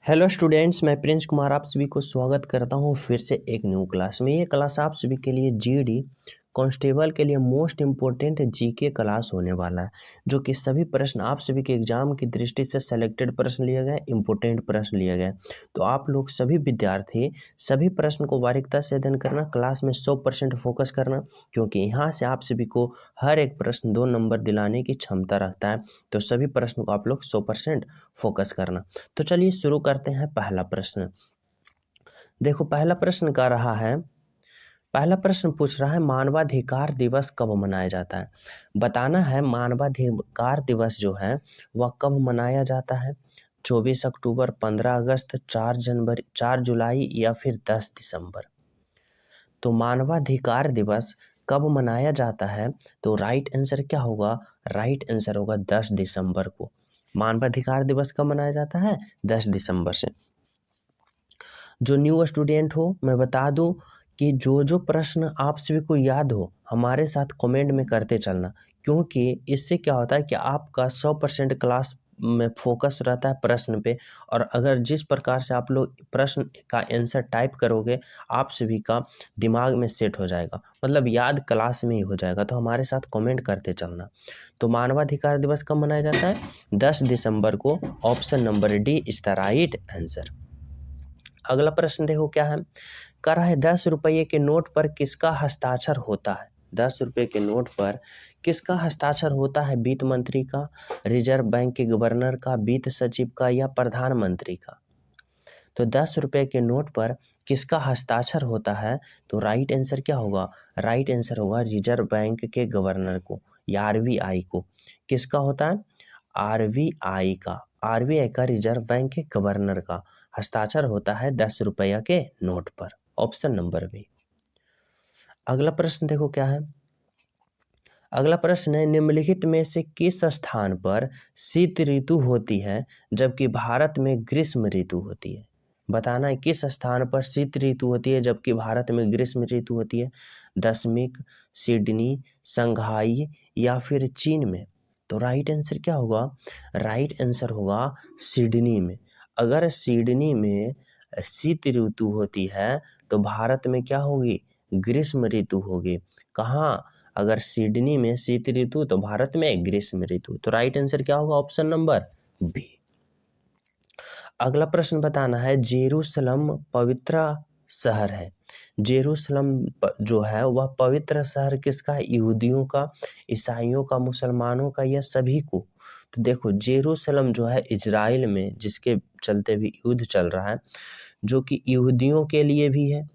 Hello students, मैं Prince Kumar आप सभी को स्वागत करता हूं फिर से एक न्यू क्लास में। ये क्लास आप सभी के लिए जीडी कांस्टेबल के लिए मोस्ट इम्पोर्टेंट जीके क्लास होने वाला है, जो कि सभी प्रश्न आप सभी के एग्जाम की दृष्टि से सेलेक्टेड प्रश्न लिए गए, इम्पोर्टेंट प्रश्न लिए गए। तो आप लोग सभी विद्यार्थी सभी प्रश्न को बारीकता से अध्ययन करना, क्लास में 100% फोकस करना, क्योंकि यहाँ से आप सभी को हर एक प्रश्न 2 नंबर दिलाने की क्षमता रखता है। तो सभी प्रश्न को आप लोग 100% फोकस करना। तो चलिए शुरू करते हैं पहला प्रश्न। देखो पहला प्रश्न पूछ रहा है मानवाधिकार दिवस कब मनाया जाता है। बताना है मानवाधिकार दिवस जो है वह कब मनाया जाता है। 24 अक्टूबर, 15 अगस्त, 4 जनवरी, 4 जुलाई या फिर 10 दिसंबर। तो मानवाधिकार दिवस कब मनाया जाता है, तो राइट आंसर क्या होगा? राइट आंसर होगा 10 दिसंबर को। मानवाधिकार दिवस कब मनाया जाता है? 10 दिसंबर से। जो न्यू स्टूडेंट हो, मैं बता दूं कि जो प्रश्न आप सभी को याद हो हमारे साथ कमेंट में करते चलना, क्योंकि इससे क्या होता है कि आपका 100% क्लास में फोकस रहता है प्रश्न पे। और अगर जिस प्रकार से आप लोग प्रश्न का आंसर टाइप करोगे, आप सभी का दिमाग में सेट हो जाएगा, मतलब याद क्लास में ही हो जाएगा। तो हमारे साथ कमेंट करते चलना। तो मानवाधिकार दिवस कब मनाया जाता है? 10 दिसंबर को। Option number D is the right answer. अगला प्रश्न देखो क्या है। कह रहा है 10 रुपये के नोट पर किसका हस्ताक्षर होता है? 10 रुपये के नोट पर किसका हस्ताक्षर होता है? वित्त मंत्री का, रिजर्व बैंक के गवर्नर का, वित्त सचिव का या प्रधानमंत्री का? तो 10 रुपये के नोट पर किसका हस्ताक्षर होता है? तो राइट आंसर क्या होगा? राइट आंसर होगा रिजर्व बैंक के गवर्नर को या आरबीआई को। किसका होता है? आरबीआई का। आरबीआई का, रिजर्व बैंक के गवर्नर का हस्ताक्षर होता है 10 रुपया के नोट पर। Option number B. अगला प्रश्न देखो क्या है। अगला प्रश्न है निम्नलिखित में से किस स्थान पर शीत ऋतु होती है जबकि भारत में ग्रीष्म ऋतु होती है? बताना है किस स्थान पर शीत ऋतु होती है जबकि भारत में ग्रीष्म ऋतु होती है। दशमिक, सिडनी, संघाई या फिर चीन में? तो राइट आंसर क्या होगा? राइट आंसर होगा सिडनी में। अगर सिडनी में शीत ऋतु होती है तो भारत में क्या होगी? ग्रीष्म ऋतु होगी। कहाँ? अगर सिडनी में शीत ऋतु तो भारत में ग्रीष्म ऋतु। तो राइट आंसर क्या होगा? Option number B. अगला प्रश्न बताना है जेरूसलम पवित्र शहर है। जेरूसलम जो है वह पवित्र शहर किसका है? यहूदियों का, ईसाइयों का, मुसलमानों का या सभी को? तो देखो जेरूसलम जो है इजराइल में, जिसके चलते भी युद्ध चल रहा है, जो कि यहूदियों के लिए भी है,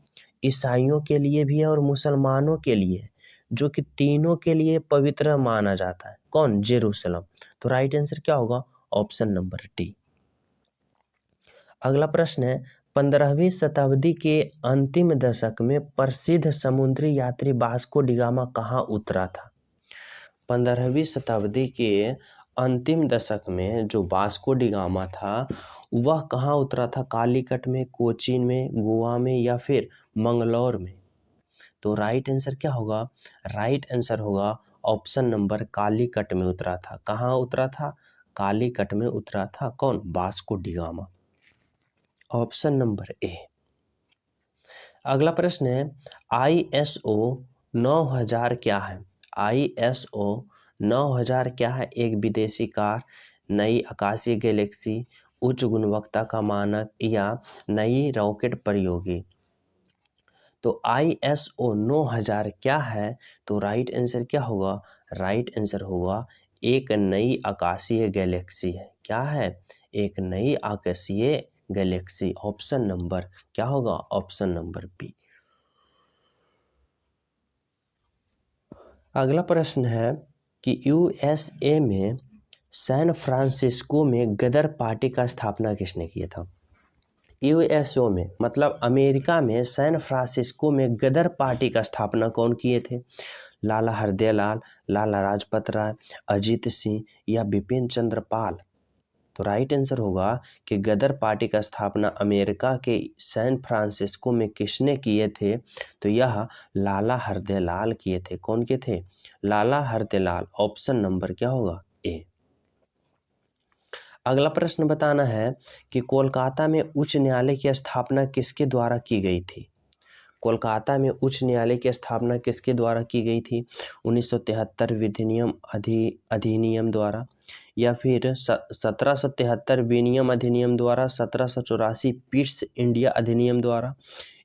ईसाइयों के लिए भी है और मुसलमानों के लिए है, जो कि तीनों के लिए पवित्र माना जाता है। कौन? जेरूसलम। तो राइट आंसर क्या होगा? Option number D. अगला प्रश्न है 15वीं शताब्दी के अंतिम दशक में प्रसिद्ध समुद्री यात्री वास्को डी गामा कहाँ उतरा था? 15वीं शताब्दी के अंतिम दशक में जो वास्को डी गामा था वह कहाँ उतरा था? कालीकट में, कोचीन में, गोवा में या फिर मंगलौर में? तो राइट आंसर क्या होगा? राइट आंसर होगा ऑप्शन नंबर कालीकट में उतरा था। कहाँ उतरा था? कालीकट में उतरा था। कौन? Vasco D gamma. Option number A. अगला प्रश्न है ISO 9000 क्या है? ISO 9000 क्या है? एक विदेशी कार, नई आकाशीय गैलेक्सी, उच्च गुणवत्ता का मानक या नई रॉकेट प्रयोगी? तो ISO 9000 क्या है? तो राइट आंसर क्या होगा? राइट आंसर होगा एक नई आकाशीय गैलेक्सी है। क्या है? एक नई आकाशीय गैलेक्सी। ऑप्शन नंबर क्या होगा? Option number B. अगला प्रश्न है कि USA में सैन फ्रांसिस्को में गदर पार्टी का स्थापना किसने किया था? यूएसओ में मतलब अमेरिका में सैन फ्रांसिस्को में गदर पार्टी का स्थापना कौन किए थे? लाला हरदयाल, लाला लाजपत राय, अजीत सिंह या बिपिन चंद्र पाल? तो राइट आंसर होगा कि गदर पार्टी का स्थापना अमेरिका के सैन फ्रांसिस्को में किसने किए थे? तो यह लाला हरदयाल किए थे। कौन के थे? लाला हरदयाल। ऑप्शन नंबर क्या होगा? ए। अगला प्रश्न बताना है कि कोलकाता में उच्च न्यायालय की स्थापना किसके द्वारा की गई थी। कोलकाता में उच्च न्यायालय की स्थापना किसके द्वारा की गई थी। 1973 विधिनियम अधिनियम द्वारा, या फिर 1773 विनियम अधिनियम द्वारा, 1784 पिट्स इंडिया अधिनियम द्वारा,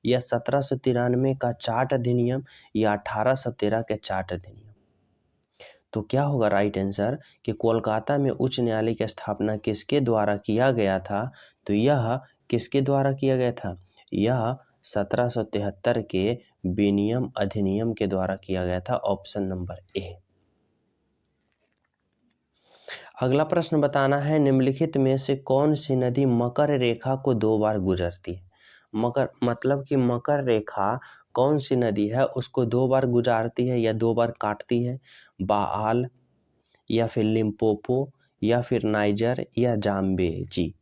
या 1793 का चार्ट अधिनियम, या 1813 के चार्ट अधिनियम। तो क्या होगा राइट आंसर कि कोलकाता में उच्च न्यायालय की स्थापना किसके द्वारा किया गया था। तो यह किसके द्वारा किया गया था, यह 1773 के विनियम अधिनियम के द्वारा किया गया था। Option number A. अगला प्रश्न बताना है निम्नलिखित में से कौन सी नदी मकर रेखा को 2 बार गुजरती है। मकर मतलब कि मकर रेखा कौन सी नदी है उसको 2 बार गुजारती है या 2 बार काटती है। बाआल, या फिर लिम्पोपो, या फिर नाइजर, या जाम्बेजी।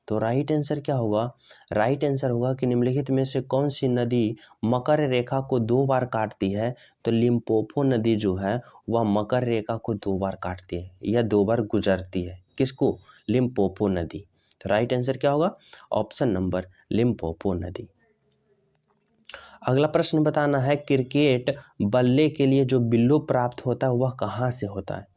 तो राइट आंसर क्या होगा, राइट आंसर होगा कि निम्नलिखित में से कौन सी नदी मकर रेखा को 2 बार काटती है। तो लिम्पोपो नदी जो है वह मकर रेखा को 2 बार काटती है या 2 बार गुजरती है। किसको, लिम्पोपो नदी। तो राइट आंसर क्या होगा, ऑप्शन नंबर लिम्पोपो नदी। अगला प्रश्न बताना है क्रिकेट बल्ले के लिए जो बिल्लो प्राप्त होता है वह कहाँ से होता है।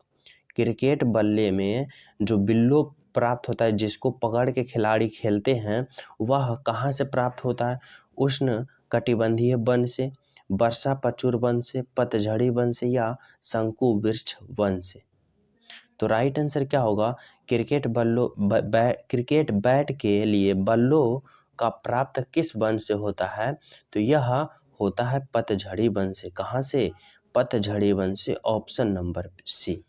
क्रिकेट बल्ले में जो बिल्लो प्राप्त होता है जिसको पकड़ के खिलाड़ी खेलते हैं वह कहाँ से प्राप्त होता है। उष्ण कटिबंधीय वन से, वर्षा पचुर वन से, पतझड़ी वन से, या शंकु वृक्ष वन से। तो राइट आंसर क्या होगा, क्रिकेट क्रिकेट बैट के लिए बल्लो का प्राप्त किस वन से होता है। तो यह होता है पतझड़ी वन से। कहाँ से, पतझड़ी वन से। Option number C.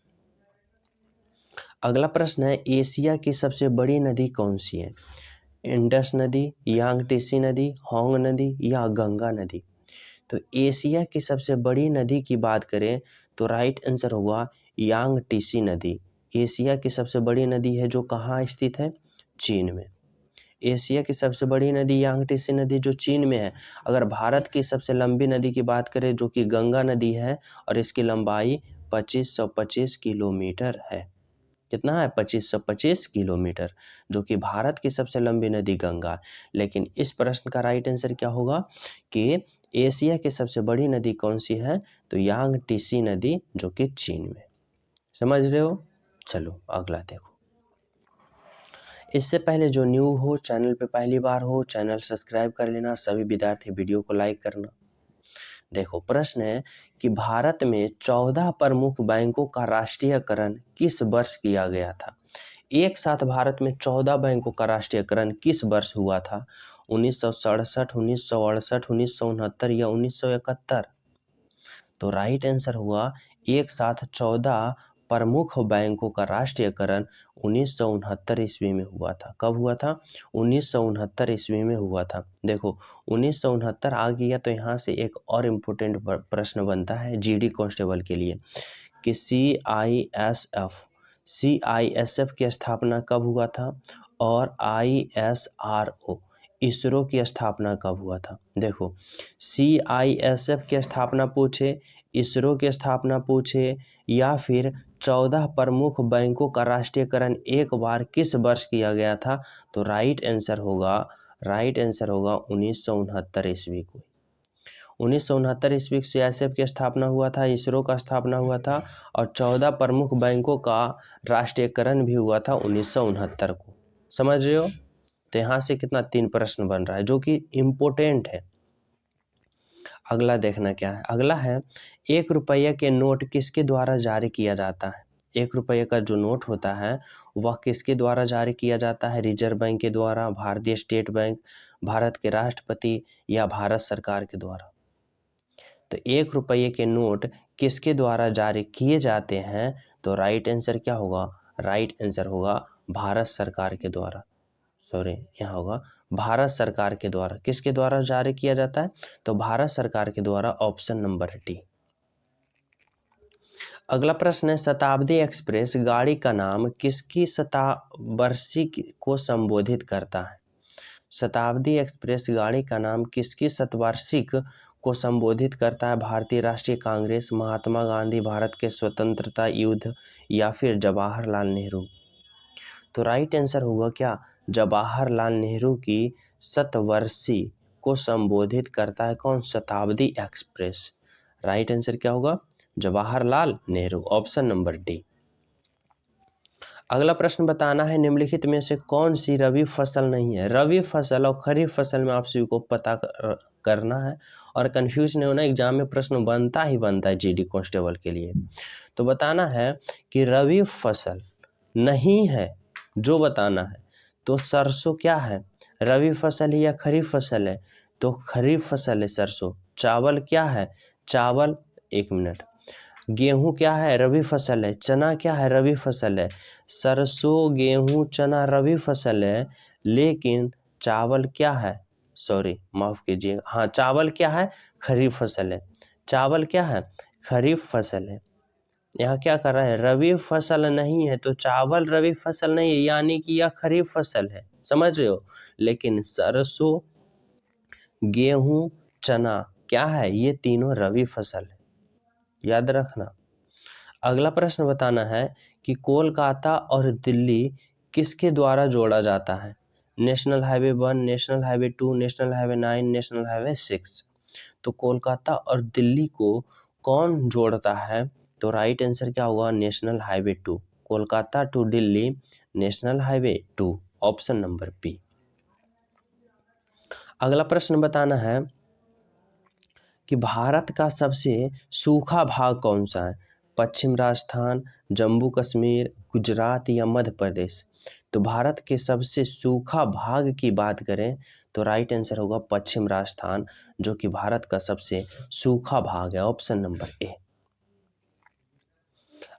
अगला प्रश्न है एशिया की सबसे बड़ी नदी कौन सी है। इंडस नदी, यांगटीसी नदी, होंग नदी, या गंगा नदी। तो एशिया की सबसे बड़ी नदी की बात करें तो राइट आंसर होगा यांगटीसी नदी। एशिया की सबसे बड़ी नदी है जो कहाँ स्थित है, चीन में। एशिया की सबसे बड़ी नदी यांगटीसी नदी जो चीन में है। अगर भारत की सबसे लंबी नदी की बात करें जो कि गंगा नदी है और इसकी लंबाई 2525 किलोमीटर है। कितना है, 2525 किलोमीटर, जो कि भारत की सबसे लंबी नदी गंगा है। लेकिन इस प्रश्न का राइट आंसर क्या होगा कि एशिया की सबसे बड़ी नदी कौन सी है। तो यांगटीसी नदी जो कि चीन में। समझ रहे हो। चलो अगला देखो। इससे पहले जो न्यू हो, चैनल पे पहली बार हो, चैनल सब्सक्राइब कर लेना। सभी विद्यार्थी वीडियो को लाइक करना। देखो प्रश्न है कि भारत में 14 प्रमुख बैंकों का राष्ट्रीयकरण किस वर्ष किया गया था। एक साथ भारत में 14 बैंकों का राष्ट्रीयकरण किस वर्ष हुआ था। 1967, 1968, 1969 या 1971। तो राइट आंसर हुआ एक साथ 14 प्रमुख बैंकों का राष्ट्रीयकरण 1969 ईस्वी में हुआ था। कब हुआ था, 1969 ईस्वी में हुआ था। देखो 1969 आ गया तो यहाँ से एक और इम्पोर्टेंट प्रश्न बनता है जीडी कांस्टेबल के लिए कि CISF की स्थापना कब हुआ था और ISRO इसरो की स्थापना कब हुआ था। देखो CISF की स्थापना पूछे, इसरो की स्थापना पूछे, या फिर 14 प्रमुख बैंकों का राष्ट्रीयकरण एक बार किस वर्ष किया गया था। तो राइट आंसर होगा 1969 ईस्वी को। 1969 ईस्वी से CISF की स्थापना हुआ था, इसरो का स्थापना हुआ था और 14 प्रमुख बैंकों का राष्ट्रीयकरण भी हुआ था 1969 को। समझ रहे हो। तो यहाँ से कितना 3 प्रश्न बन रहा है जो कि इम्पोर्टेंट है। अगला देखना क्या है। अगला है 1 रुपये के नोट किसके द्वारा जारी किया जाता है। 1 रुपये का जो नोट होता है वह किसके द्वारा जारी किया जाता है। रिजर्व बैंक के द्वारा, भारतीय स्टेट बैंक, भारत के राष्ट्रपति, या भारत सरकार के द्वारा। तो 1 रुपये के नोट किसके द्वारा जारी किए जाते हैं। तो राइट आंसर क्या होगा, राइट आंसर होगा भारत सरकार के द्वारा। सॉरी, यहाँ होगा भारत सरकार के द्वारा। किसके द्वारा जारी किया जाता है, तो भारत सरकार के द्वारा। Option number D. अगला प्रश्न है शताब्दी एक्सप्रेस गाड़ी का नाम किसकी शतवार्षिकी को संबोधित करता है। शताब्दी एक्सप्रेस गाड़ी का नाम किसकी शतवार्षिक को संबोधित करता है। भारतीय राष्ट्रीय कांग्रेस, महात्मा गांधी, भारत के स्वतंत्रता युद्ध, या फिर जवाहरलाल नेहरू। तो राइट आंसर होगा क्या, जवाहरलाल नेहरू की शतवर्षी को संबोधित करता है कौन, शताब्दी एक्सप्रेस। राइट आंसर क्या होगा, Jawaharlal Nehru, option number D. अगला प्रश्न बताना है निम्नलिखित में से कौन सी रबी फसल नहीं है। रबी फसल और खरीफ फसल में आप सभी को पता करना है और कंफ्यूज नहीं होना, एग्जाम में प्रश्न बनता ही बनता है जीडी कांस्टेबल के लिए। तो बताना है कि रबी फसल नहीं है जो बताना है। तो सरसों क्या है, रबी फसल है या खरीफ फसल है, तो खरीफ फसल है सरसों। चावल क्या है, चावल, एक मिनट, गेहूं क्या है, रबी फसल है। चना क्या है, रबी फसल है। सरसों, गेहूं, चना रबी फसल है, लेकिन चावल क्या है, सॉरी माफ कीजिए, हाँ चावल क्या है, खरीफ फसल है। चावल क्या है, खरीफ फसल है। यहाँ क्या कर रहा है, रबी फसल नहीं है तो चावल रबी फसल नहीं है, यानी कि यह खरीफ फसल है, समझ रहे हो। लेकिन सरसों, गेहूं, चना क्या है, ये तीनों रबी फसल है, याद रखना। अगला प्रश्न बताना है कि कोलकाता और दिल्ली किसके द्वारा जोड़ा जाता है। National highway 1, national highway 2, national highway 9, national highway 6। तो कोलकाता और दिल्ली को कौन जोड़ता है, तो राइट आंसर क्या होगा, national highway 2। Kolkata to Delhi, national highway 2, option number B. अगला प्रश्न बताना है कि भारत का सबसे सूखा भाग कौन सा है। पश्चिम राजस्थान, जम्मू कश्मीर, गुजरात या मध्य प्रदेश। तो भारत के सबसे सूखा भाग की बात करें तो राइट आंसर होगा पश्चिम राजस्थान, जो कि भारत का सबसे सूखा भाग है, ऑप्शन नंबर ए।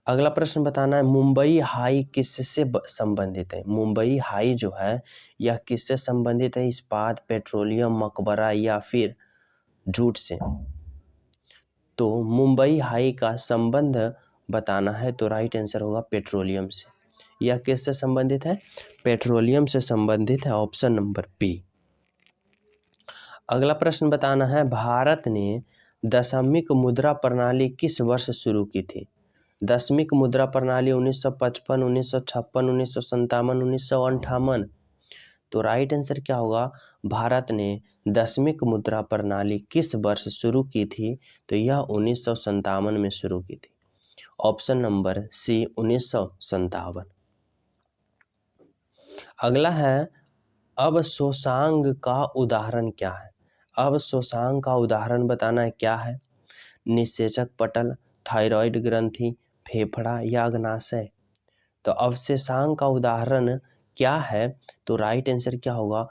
अगला प्रश्न बताना है मुंबई हाई किससे संबंधित है। मुंबई हाई जो है यह किससे संबंधित है, इस्पात, पेट्रोलियम, मकबरा या फिर जूट से। तो मुंबई हाई का संबंध बताना है तो राइट आंसर होगा पेट्रोलियम से। यह किससे संबंधित है, पेट्रोलियम से संबंधित है, ऑप्शन नंबर बी। अगला प्रश्न बताना है भारत ने दशमिक मुद्रा प्रणाली किस वर्ष शुरू की थी। दशमिक मुद्रा प्रणाली 1955, 1956, 1957, 1958। तो राइट आंसर क्या होगा, भारत ने दशमिक मुद्रा प्रणाली किस वर्ष शुरू की थी, तो यह 1957 में शुरू की थी, ऑप्शन नंबर सी 1957। अगला है अवशोषांग का उदाहरण क्या है। अवशोषांग का उदाहरण बताना है क्या है, निषेचक पटल, थायराइड ग्रंथि, फेफड़ा या अग्नाशय। तो अवशोषांग का उदाहरण क्या है, तो राइट आंसर क्या होगा,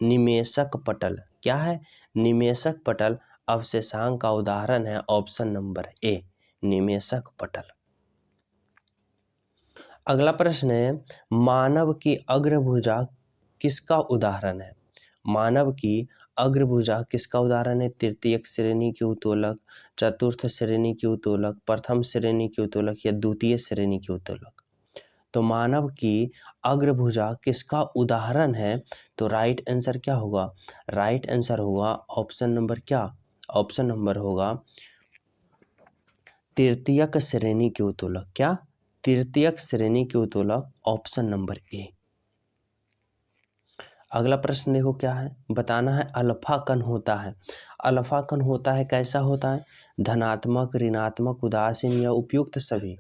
निमेषक पटल। क्या है, निमेषक पटल अवशोषांग का उदाहरण है, ऑप्शन नंबर ए, निमेषक पटल। अगला प्रश्न है मानव की अग्रभुजा किसका उदाहरण है। मानव की अग्रभुजा किसका उदाहरण है, तृतीयक श्रेणी के उत्तोलक, चतुर्थ श्रेणी के उत्तोलक, प्रथम श्रेणी के उत्तोलक या द्वितीय श्रेणी के उत्तोलक। तो मानव की अग्रभुजा किसका उदाहरण है, तो राइट आंसर क्या होगा, राइट आंसर होगा ऑप्शन नंबर क्या, ऑप्शन नंबर होगा तृतीयक श्रेणी के उत्तोलक। क्या, तृतीयक श्रेणी के उत्तोलक, ऑप्शन नंबर ए। अगला प्रश्न देखो क्या है, बताना है अल्फा कण होता है। अल्फा कण होता है कैसा होता है, धनात्मक, ऋणात्मक, उदासीन या उपयुक्त सभी।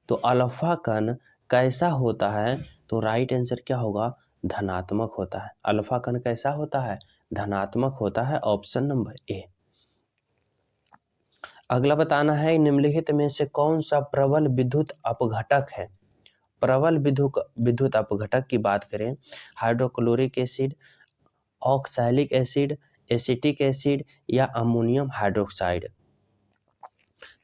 तो अल्फा कण कैसा होता है, तो राइट आंसर क्या होगा, धनात्मक होता है। अल्फा कण कैसा होता है, धनात्मक होता है, ऑप्शन नंबर ए। अगला बताना है निम्नलिखित में से कौन सा प्रबल विद्युत अपघटक है। प्रबल विद्युत अपघटक की बात करें, hydrochloric acid, oxalic acid, acetic acid या अमोनियम हाइड्रोक्साइड।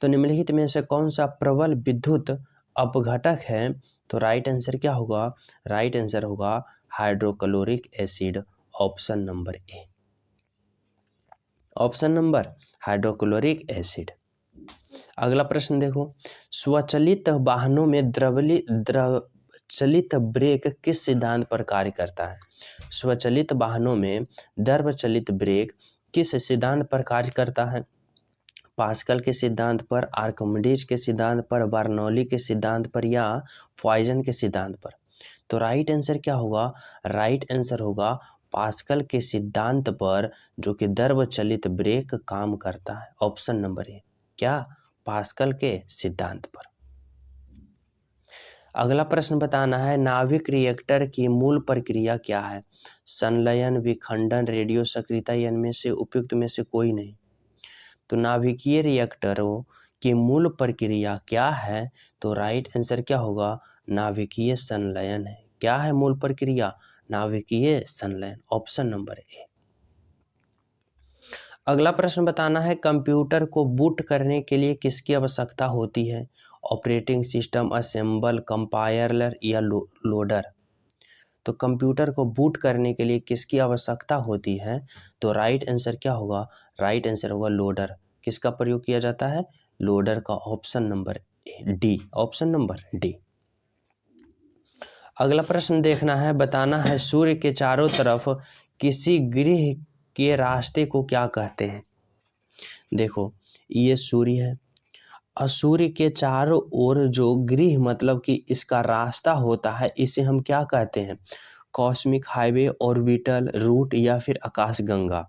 तो निम्नलिखित में से कौन सा प्रबल विद्युत अपघटक है, तो राइट आंसर क्या होगा, राइट आंसर होगा hydrochloric acid, option number A, option number hydrochloric acid. अगला प्रश्न देखो, स्वचालित वाहनों में द्रवचलित ब्रेक किस सिद्धांत पर कार्य करता है। स्वचालित वाहनों में द्रवचलित ब्रेक किस सिद्धांत पर कार्य करता है। पास्कल के सिद्धांत पर, आर्किमिडीज के सिद्धांत पर, बर्नौली के सिद्धांत पर या पॉइजन के सिद्धांत पर। तो राइट आंसर क्या होगा? राइट आंसर होगा पास्कल के सिद्धांत पर, जो कि द्रव चलित ब्रेक काम करता है। Option number A. क्या? पास्कल के सिद्धांत पर। अगला प्रश्न बताना है, नाभिक रिएक्टर की मूल प्रक्रिया क्या है? संलयन, विखंडन, रेडियो सक्रियता, इनमें से उपयुक्त में से कोई नहीं। तो नाभिकीय रिएक्टरों की मूल प्रक्रिया क्या है? तो राइट आंसर क्या होगा? नाभिकीय संलयन है। क्या है मूल प्रक्रिया? नाभिकीय संलयन। Option number A. अगला प्रश्न बताना है, कंप्यूटर को बूट करने के लिए किसकी आवश्यकता होती है? ऑपरेटिंग सिस्टम, असेंबल, कंपाइलर या लोडर। तो कंप्यूटर को बूट करने के लिए किसकी आवश्यकता होती है? तो राइट आंसर क्या होगा? राइट आंसर होगा लोडर। किसका प्रयोग किया जाता है? लोडर का। Option number D. Option number D. अगला प्रश्न देखना है, बताना है, सूर्य के चारों तरफ किसी ग्रह के रास्ते को क्या कहते हैं? देखो, ये सूर्य है और सूर्य के चारों ओर जो ग्रह मतलब कि इसका रास्ता होता है, इसे हम क्या कहते हैं? कॉस्मिक हाईवे, ऑर्बिटल रूट या फिर आकाशगंगा।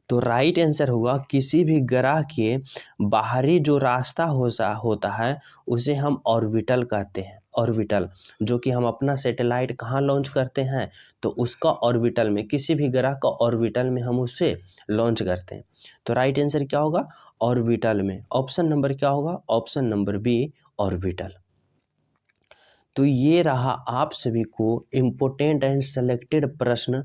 तो राइट आंसर होगा किसी भी ग्रह के बाहरी जो रास्ता होता है उसे हम ऑर्बिटल कहते हैं। ऑर्बिटल, जो कि हम अपना सैटेलाइट कहाँ लॉन्च करते हैं? तो उसका ऑर्बिटल में, किसी भी ग्रह का ऑर्बिटल में हम उसे लॉन्च करते हैं। तो राइट आंसर क्या होगा? ऑर्बिटल में। ऑप्शन नंबर क्या होगा? Option number B, orbital. तो ये रहा आप सभी को इम्पोर्टेंट एंड सेलेक्टेड प्रश्न,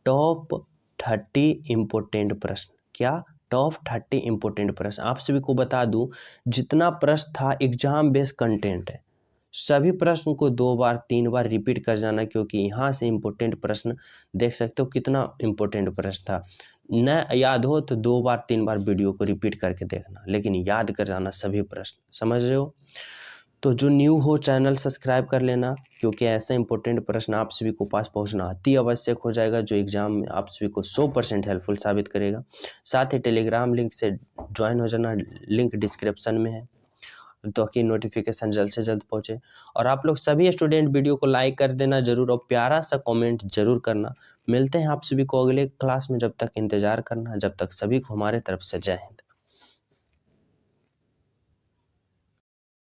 टॉप 30 इम्पोर्टेंट प्रश्न। क्या? टॉप 30 इम्पोर्टेंट प्रश्न। आप सभी को बता दूं, जितना प्रश्न था एग्जाम बेस्ड कंटेंट है। सभी प्रश्न को 2 बार 3 बार रिपीट कर जाना, क्योंकि यहाँ से इम्पोर्टेंट प्रश्न देख सकते हो कितना इम्पोर्टेंट प्रश्न था। न याद हो तो 2 बार 3 बार वीडियो को रिपीट करके देखना, लेकिन याद कर जाना सभी प्रश्न। समझ रहे हो? तो जो न्यू हो चैनल सब्सक्राइब कर लेना, क्योंकि ऐसा इंपॉर्टेंट प्रश्न आप सभी को पास पहुंचना अति आवश्यक हो जाएगा, जो एग्जाम में आप सभी को 100% हेल्पफुल साबित करेगा। साथ ही टेलीग्राम लिंक से ज्वाइन हो जाना, लिंक डिस्क्रिप्शन में है, तो कि नोटिफिकेशन जल्द से जल्द पहुंचे। और आप लोग सभी स्टूडेंट वीडियो को लाइक कर देना जरूर, और प्यारा सा कमेंट जरूर करना। मिलते हैं आप सभी को अगले क्लास में, जब तक इंतजार करना। जब तक सभी को हमारे तरफ से जय हिंद।